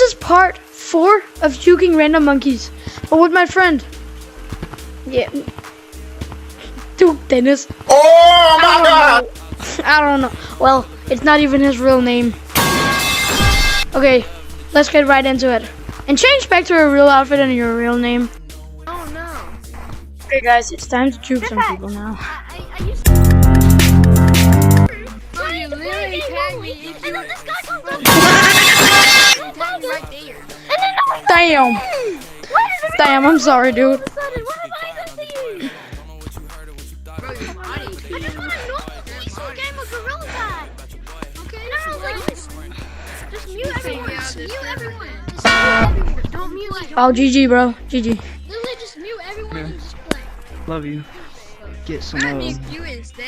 is part 4 of Juking Random Monkeys, but with my friend. Yeah. Dude, Dennis. Oh my God! I don't know. Well, it's not even his real name. Okay, let's get right into it. And change back to a real outfit and your real name. Oh no. Okay guys, it's time to juke some people now. I used to... Bro, you literally tagged me. And then this guy comes up. Tagged right there. And then no one... Damn. Damn, I'm sorry, dude. What am I gonna see? Bro, you're funny. I just got a normal police game with Gorilla Guy. Okay, no, like, just mute everyone. Just mute everyone. Just mute everyone. Don't mute it. Oh, GG, bro. GG. Literally just mute everyone and just play. Love you. Get some I mute you instead.